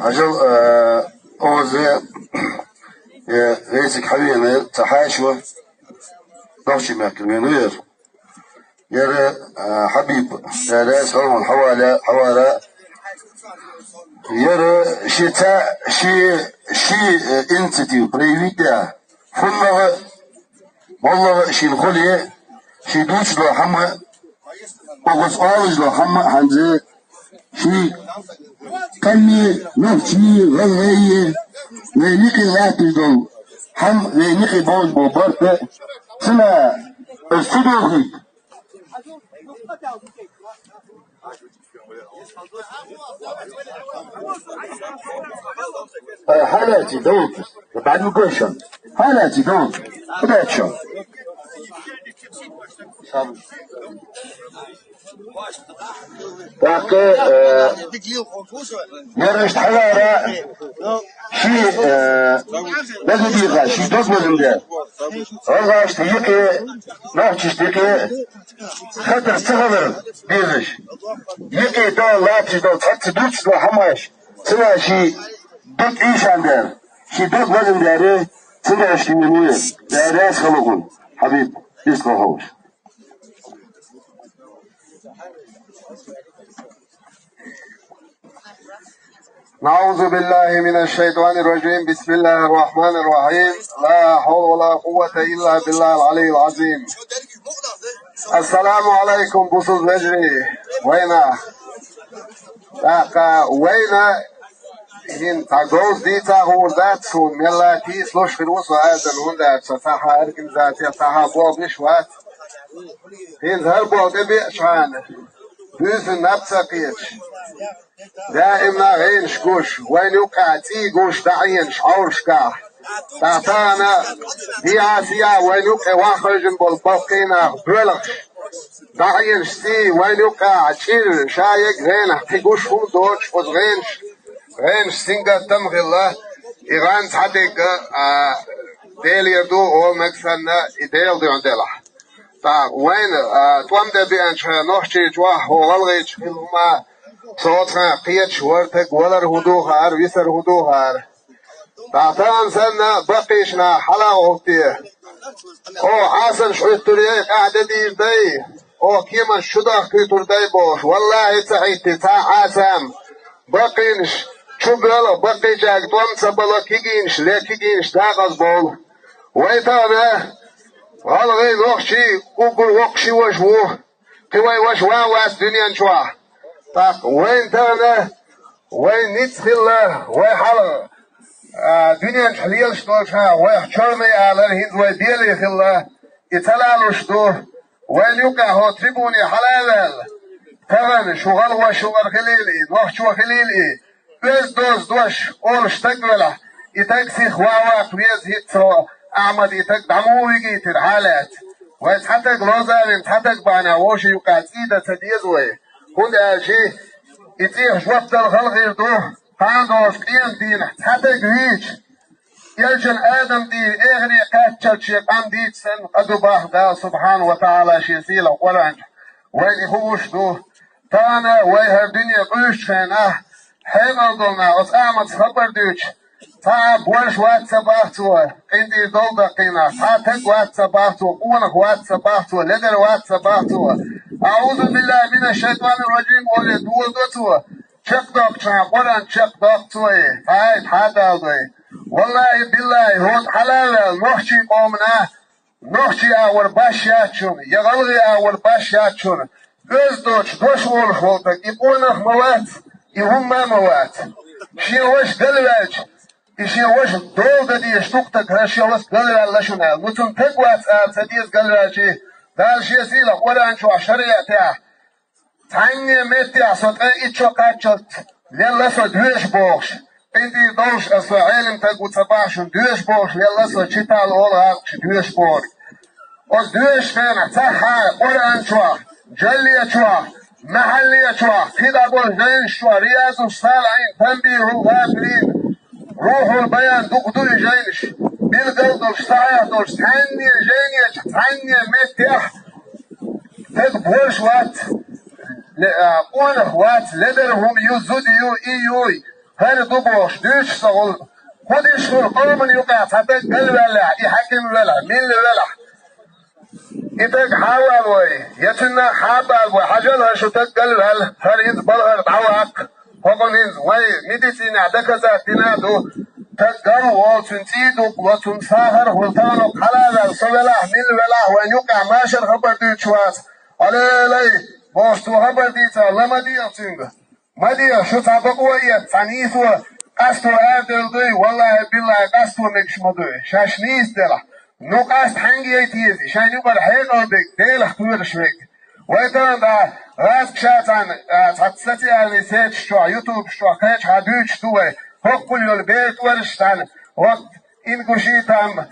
أجل أوزي رئيسك حبيبنا تحاشوة نوشي ماكلمينوير يرى حبيب رئيس علم حوالي يرى شي انتتي بريفيتا فنغ والله شي الخلية شي دوش لو حما وغس آوز لو حما هنزي شي كمي نفسي غلغي وينيقي غاتي دول حم وينيقي بوز بوبرت سنة الصدوخي حالاتي دول بعد القشن حالاتي دول بدأت شو باقي يرشت حوارا شي بزديقة شي دوز مزمدة غاشت يكي نوحشش ديكي خطر صغر ديزش يكي دول لاتش دول تحت دوتش دول حماش سنة شي دوت ايش عندها شي دوز مزمدة سنة 20 مليون داريس خلقون حبيب يسلو هوش نعوذ بالله من الشيطان الرجيم بسم الله الرحمن الرحيم لا حول ولا قوة إلا بالله العلي العظيم السلام عليكم بصوص مجري وينا وينا هين تاغوز دي تاغور ذات سون ملا تيس لوش في الوصو هذا الهندات ستاحا اركن ذاتي تاحا بوب نشوات هين ذهربو دبي اشعان بيزن نبسا قيتش دائما غين شكوش وين يوقع تي قوش دعين شعور شكاه تعطانا دي عاسيا وين يوقع واخرجن بالباقينا بلغش دعين شتي وين يوقع تشير شايق غين تيقوش فو دوش فوز غينش سينجا تمغي الله إيران تحديق ديل يردو أو مكسنا إديل دي عندلح وين توامد بيانش نوحشي جواه هو غلغيش خلهما صوتنا قيتش ورتك ولر هدوهار ويسر هدوهار تعطان سنة بقيشنا حلا وغتيه او عاصن شعيتوريه قاعدة دي دي او كيما شدخ كيتور دي بوش والله تعيتي تا عاسم بقينش شغل بقي جاك توم سبلا كيجينش لا كيجينش داغز بول ويتانا غالغي نوخشي وقل وقشي وشوه قوي وشوا واس دنيا نشوا طاق وين تانا وين نتخل وين حلق دنيا نحليل شتوشها وين حشرمي على الهند ويديلي خلا يتلالو شتو وين يوقع هو تريبوني حلال تغن شغل وشغل خليلي نوخش وخليلي بس دوش أول شتقبله يتكسي خواوا كويز هيتسو أحمد يتك دمويجي ترحالات ويتحتك روزان يتحتك بانا وشي يقاسيدة تديزوي كل شيء يتيح شوط الخلق يردوه هاندوش قيم دين تحتك هيج يلجن آدم دي إغري كاتشل شيقام ديت سن قدو باخدا سبحانه وتعالى شيسيلا قرانج وين يخوش دوه تانا ويهر دنيا قيش خيناه حيمل دولنا أس أحمد خبر دوش تعب ورش وات سباحتوا عندي دول دقينا تعتك وات سباحتوا قونك وات سباحتوا لدر وات سباحتوا أعوذ بالله من الشيطان الرجيم ولد ولدتوا شق دقشنا قران شق دقتوي تعيد حدا دوي والله بالله هون حلال نخشي قومنا نخشي أور باشياتشون يغلغي أور باشياتشون بس دوش ولخوتك يقونك موات يهم ما موات شي وش دلواج شي وش دول دي شتوقتك هشي وش دلواج لشنا متون تقوات سديس دلواجي دال شي سيلا قران شو شريعتها تاني متي صوت ايتشو كاتشت يلا سو دوش بوش عندي دوش اسو علم تقوت صباح دوش بوش يلا سو تشيتال اول دوش بوش os دوش فانا صح قران شو جلي شو محلية شوا كده قول جين شوا رياض الصالحين تنبيه الغافلين روح البيان دقدوي جينش بالقلب الصحيح دوش تعني جينيش تعني متيح تقبولش وات اون وات لدر هم يزود يو ايوي هر دو باش دوش سغل خودش خل قومن يقع حتى قلب ولا يحكم ولا من ولا إتك حاول وي يتنا حابل وحجل شو تقل هل ينز بلغر تعوق هقول ينز وي ميديسين عدك زاتنا دو تقل وتنتيدو وتنساهر ولتانو حلال صبلا من ولا وين يقع ماشر خبر دي شواس على لي بوستو خبر دي لما دي أتنجا ما دي شو تابقوا تانيثو قصتو عادل دي والله بالله قصتو مكش مدوي شاشنيس دلا نقاس حنجي تيزي شان يقول حين عندك ديل خطوير شويك ويتان دا راس كشاتان تحتستي على سيت شو يوتيوب شو خيش هادوش توي هقول يول بيت ورشتان وقت إنكو شيتام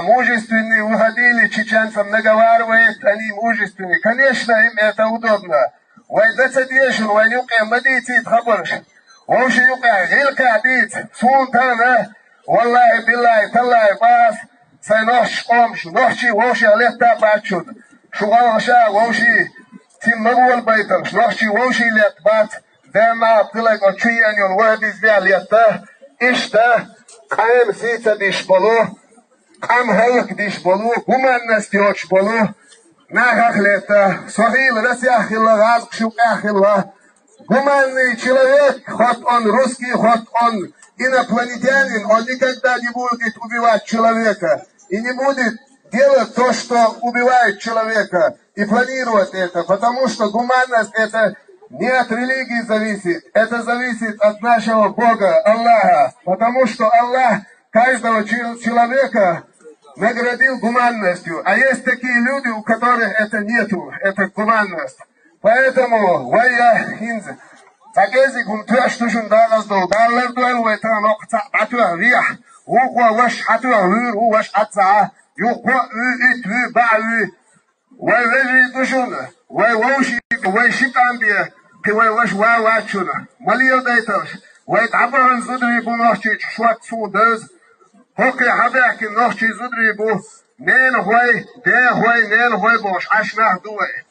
موجستوني وهديلي تشيشان سمنجوار ويتاني موجستوني كنيشنا إم يتودودنا ويدت ديشن وين يوقع مديتي تخبرش وش يوقع غير عديد سون تانا والله بالله تالله باس سينوش قومش نوشي ووشي عليتا باتشود شغال شا ووشي تيم مغول بيتم نوشي ووشي ليت بات دانا بتلاقي أشي أن ينوهديز بيا ليتا إشتا قام سيتا ديش بلو قام هلك ديش بلو هما الناس تيوش بلو ناخ ليتا صغير رسي أخي الله غازق شوك أخي الله гуманный человек, хоть он русский, хоть он инопланетянин, он никогда не будет убивать человека и не будет делать то, что убивает человека, и планировать это, потому что гуманность это не от религии зависит, это зависит от нашего Бога, Аллаха, потому что Аллах каждого человека наградил гуманностью, а есть такие люди, у которых это нету, это гуманность. Поэтому вая хинз такези гумтуаштушун дагазду даллардуэл ветан оqta атуа виах уқва ваш атуа вир у ваш атса юқва ит ви бави вай вежи душун вай воши вай шикамбия ки вай ваш ва вачуна малио дайташ вай табран зудри бунахчи шват судез хоки хабяки нахчи зудри бу нен вай де вай нен вай бош ашнах дуай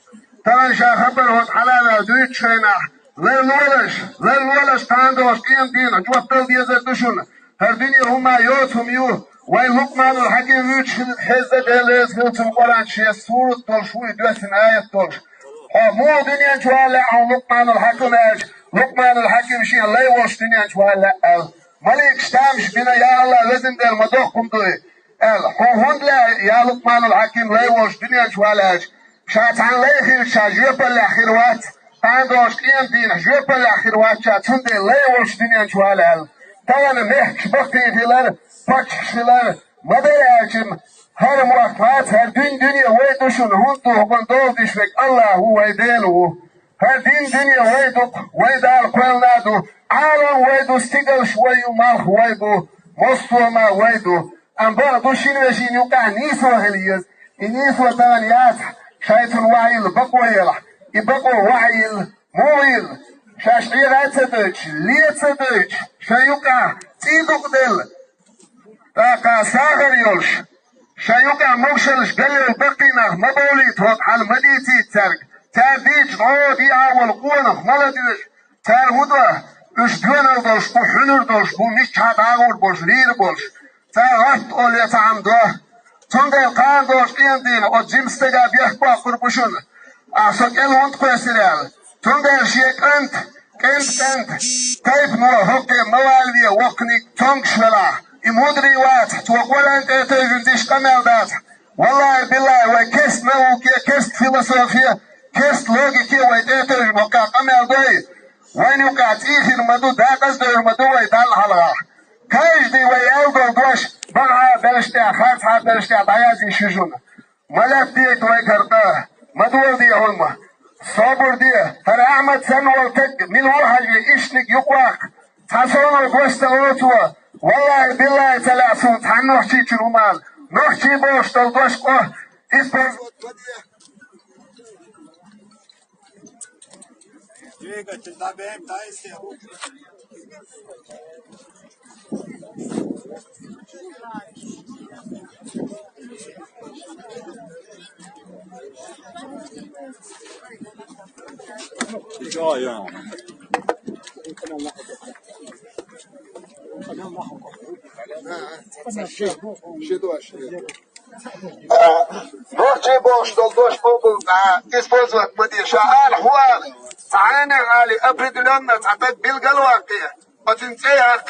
تان شا خبر هوت حلالا دويت شينا للولش تاندوش قيم دينا جوطل ديزة دشون هر دنيا هما يوتهم يو وي لقمان الحكيم ويتش حزة ديليز هلتم قران شي سورة طلش وي دوسن آية طلش مو دنيا جوالا عن لقمان الحكيم اج لقمان الحكيم شي الله يوش دنيا جوالا مليك شتامش بنا يا الله لازم دير مدوخكم دوي هون لا يا لقمان الحكيم لا يوش دنيا جوالا اج شاتان ليخير شا جوب الأخيروات تاندوش قيم دين جوب الأخيروات شاتون دي ليوش دنيا جوالال تانا مهكش بقتين فيلر بكش فيلر مدر اجم هر موقفات هر دنيا ويدوشون هندو هبن دول ديشوك الله هو ويدينو هر دنيا ويدوك ويدال قوال نادو عالم ويدو استيقل شويو مالخ ويدو مصطوى ما ويدو انبار دوشين وشين يوقع نيسو هليز نيسو تانيات شايفن وعيل بقويل يبقوا وعيل مويل شاشعير اتدج ليتدج شايوكا تيدوك دل تاكا ساغر يولش شايوكا موشلش قلل بقينا مبولي توق على مديتي ترك تاديج غودي اول قونخ ملديش تار هدوه اش دونر دوش بو حنر دوش بو مش هاد اغور بوش لير بوش تار غط اوليت عمدوه تندل قاندوش قيندين او جيمستغا بيحبا قربشون سوكيل هونت قوسيريال تندل شيك انت كنت كيف نو هوكي موالوية وقني تنقش ولا يمودري وات توقول انت اتجن ديش قمال دات والله بالله وكست نوكي كست فيلسوفيا كست لوجيكي ويتجن وكا قمال دوي وين يوقع تيخير مدو داقز دور مدو ويدال حلقا كاجدي ويالدو دوش بغا بلشتيا خارفها بلشتيا دايازي شجون ملف ديك ويكرتا مدول دي هلما صبر دي هر احمد سنوال تك من وحاجي اشتك يقواك تحصون القوست اوتوا والله بالله تلاسون تحنوح شيء المال نوحشي بوش تلدوش قوه اسبر Diga, te dá bem, tá esse. Joia. روحي بوش دولدوش بوبل اسبوزوك مديشا حوال تعاني غالي ابرد لنا تعتد بالقلواقية وتنسيك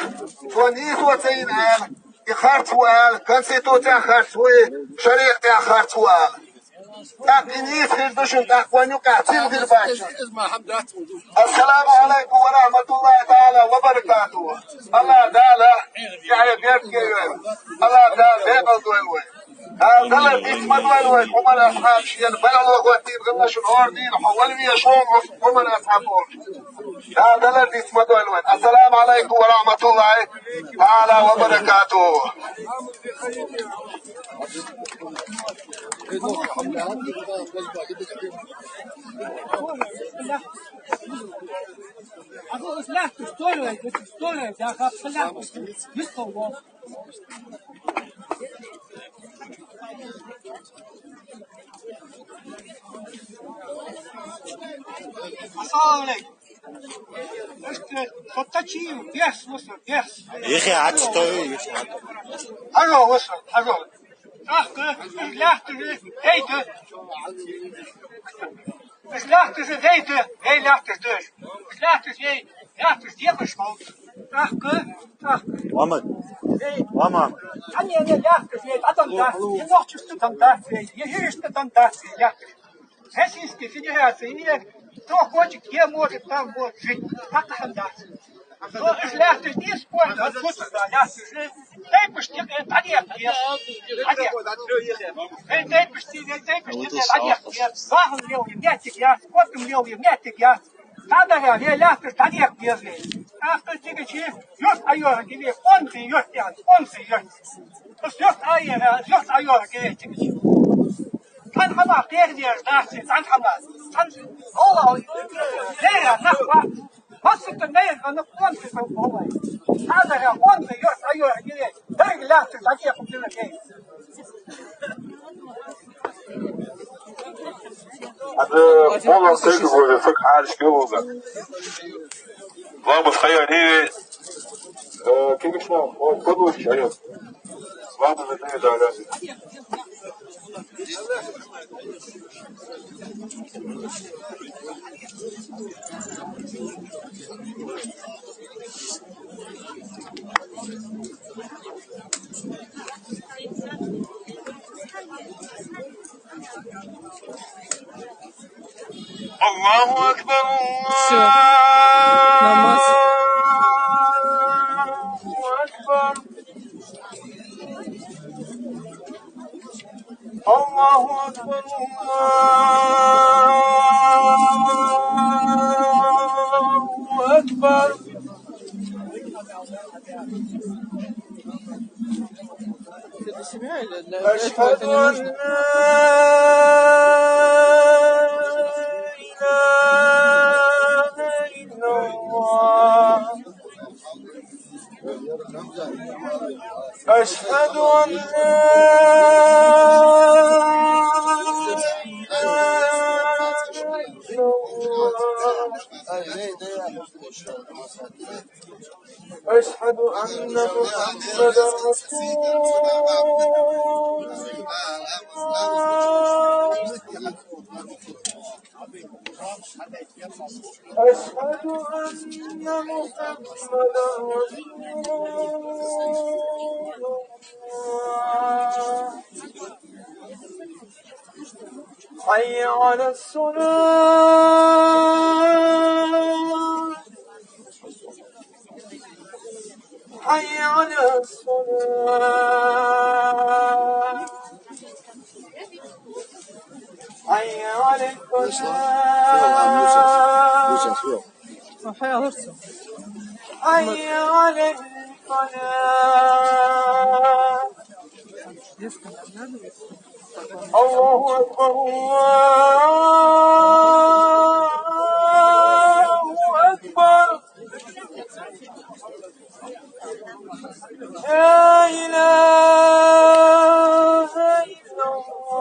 فونيس وتين آل يخارت وال كنسيتو تاخرت وي شريق تاخرت وال تاقينيس خردوشن تاقوانيو قاتل غرباشن السلام عليكم ورحمة الله تعالى وبركاته الله تعالى يعني بيركي الله تعالى بيقل دوين هذا الاسم دوين هم الأصحاب شيئا بلع الوقواتين غلش الأردين حوالي يشون هم الأصحابون هذا الاسم دوين السلام عليكم ورحمة الله تعالى وبركاته Also es lacht, es tolle, der hat gelacht, nicht so was. Assalamu alaikum. Фоточи, без, без. Ich hatte Steuer. Hallo, hallo. Ach, es lacht, heet. Es lacht, es heet, hij lacht het dus. Es lacht, es heet, lacht es dir geschoten. Ach, ach. Mama. Mama. Они не lacht, es heet, adam das. Je wordt je dan dat, je heerst dan dat, ja. Российские Федерации имеют, кто хочет, где может, там вот жить. Как там даст? Но es lacht es не спорт, а тут lacht es. Дай пошти, тарек нет. Дай пошти, тарек нет. Вагон левый, мятик я, скотом левый, мятик я. Надо я lacht es, тарек бежит. Ах, ты тихо, just айора, тебе, он ты, just. Just айора, тебе, тихо. Kan hama perdiyor dersin, kan hama. Kan Allah lera nakwa. Nasıl da ne kanı kontu sen olay. Hada ya kontu yok ayıyor gibi. Her lahtı takiye kupuna şey. هذا والله صدق وفك حالش قبل ضابط خير هي كيف شنو هو تفضل شيء ضابط الدنيا تعالى الله أكبر الله أكبر الله أكبر الله أكبر أشهد أن لا إله إلا الله أشهد أن لا أشهد أن محمدا رسول الله أشهد أن محمدا رسول الله حي على الصلاة حي على الصلاة حي على الفلاح حي على الفلاح الله أكبر الله أكبر لا إله إلا الله.